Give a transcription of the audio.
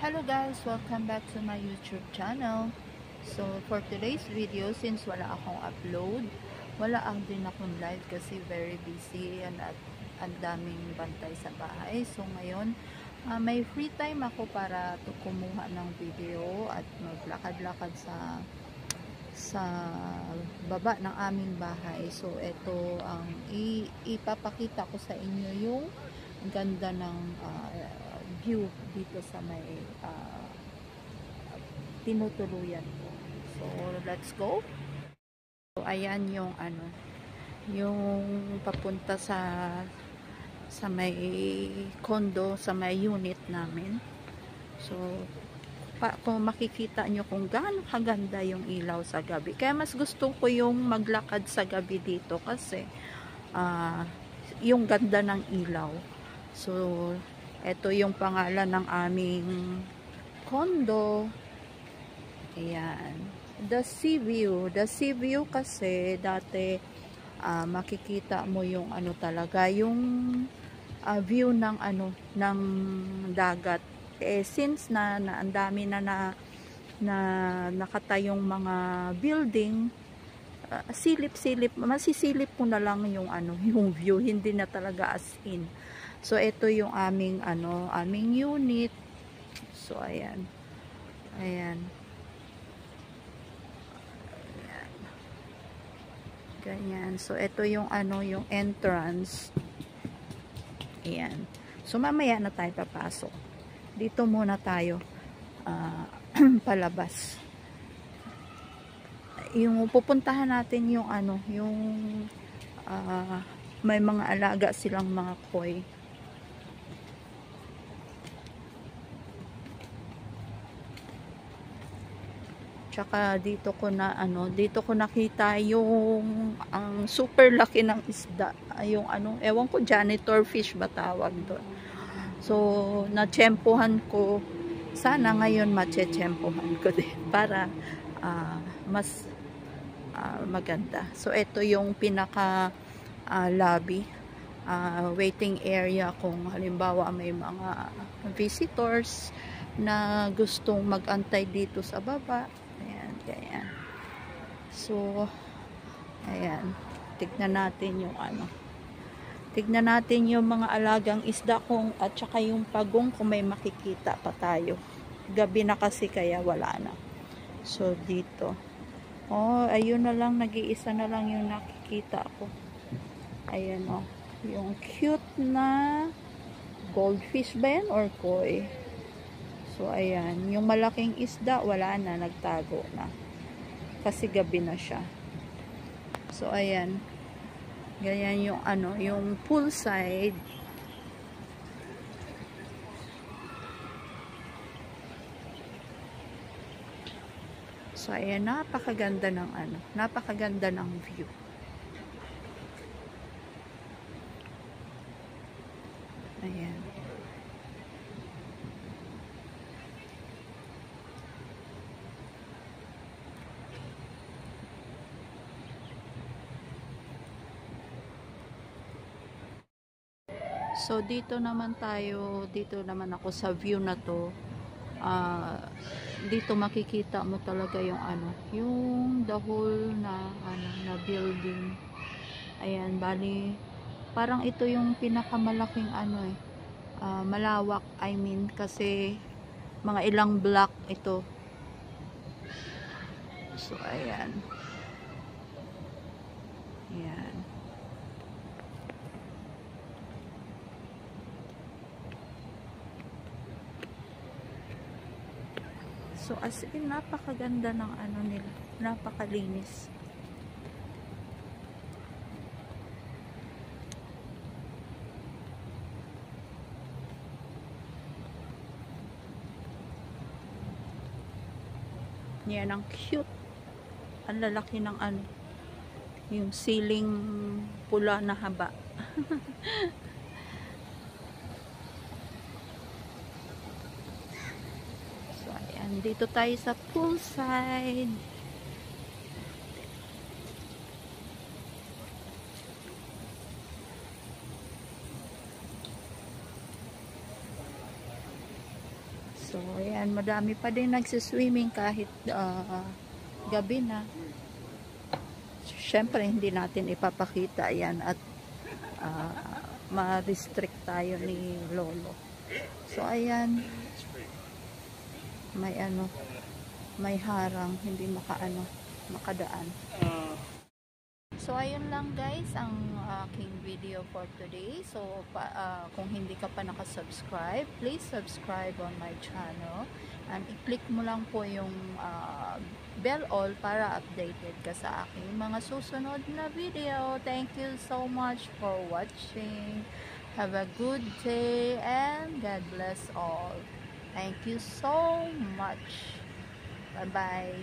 Hello guys! Welcome back to my YouTube channel. So, for today's video, since wala akong upload, wala din akong live kasi very busy at ang daming bantay sa bahay. So, ngayon, may free time ako para kumuha ng video at maglakad-lakad sa baba ng aming bahay. So, ito ang ipapakita ko sa inyo yung ganda ng view dito sa may tinutuluyan ko. So, let's go. So, ayan yung yung papunta sa may condo, sa may unit namin. So, kung makikita nyo kung gaano kaganda yung ilaw sa gabi. Kaya mas gusto ko yung maglakad sa gabi dito kasi yung ganda ng ilaw. So, ito yung pangalan ng aming condo. Ayan. The Sea View. The Sea View kasi dati makikita mo yung talaga, yung view ng ng dagat. Since na ang dami na nakatayong mga building, silip-silip, masisilip ko na lang yung yung view, hindi na talaga as in. So, ito yung aming aming unit. So, ayan. Ayan. Ayan. Ganyan. So, ito yung yung entrance. Ayan. So, mamaya na tayo papasok. Dito muna tayo palabas. Yung pupuntahan natin yung yung may mga alaga silang mga koi. Tsaka dito ko nakita yung ang super laki ng isda, yung ewan ko, janitor fish ba tawag doon. So, natsempohan ko. Sana ngayon matsempohan ko din para mas maganda. So, ito yung pinaka lobby, waiting area kung halimbawa may mga visitors na gustong mag-antay dito sa baba. Ayan, ayan. So, ayan. Tignan natin yung tignan natin yung mga alagang isda at saka yung pagong kung may makikita pa tayo. Gabi na kasi kaya wala na. So, dito. Oh, ayun na lang, nag-iisa na lang yung nakikita ko. Ayan, oh. Yung cute na goldfish ba yan or koi? So, ayan. Yung malaking isda, wala na, nagtago na. Kasi gabi na siya. So, ayan. Ganyan yung yung poolside. So, ayan, napakaganda ng napakaganda ng view. Ayan. So, dito naman ako sa view na to. Dito makikita mo talaga yung yung the whole na building. Ayan, bali parang ito yung pinakamalaking malawak, I mean, kasi mga ilang block ito. So, ayan. Ayan. So, as in, napakaganda ng nila. Napakalinis. Yan, ang cute. Ang lalaki ng yung ceiling pula na haba. So, ayan. Dito tayo sa poolside. So, ayan, madami pa din nagsiswimming kahit gabi na. Siyempre, hindi natin ipapakita yan at ma-restrict tayo ni Lolo. So, ayan, may may harang, hindi makadaan. So, ayun lang guys, ang aking video for today. So, kung hindi ka pa nakasubscribe, please subscribe on my channel. And i-click mo lang po yung bell all para updated ka sa aking mga susunod na video. Thank you so much for watching. Have a good day and God bless all. Thank you so much. Bye-bye.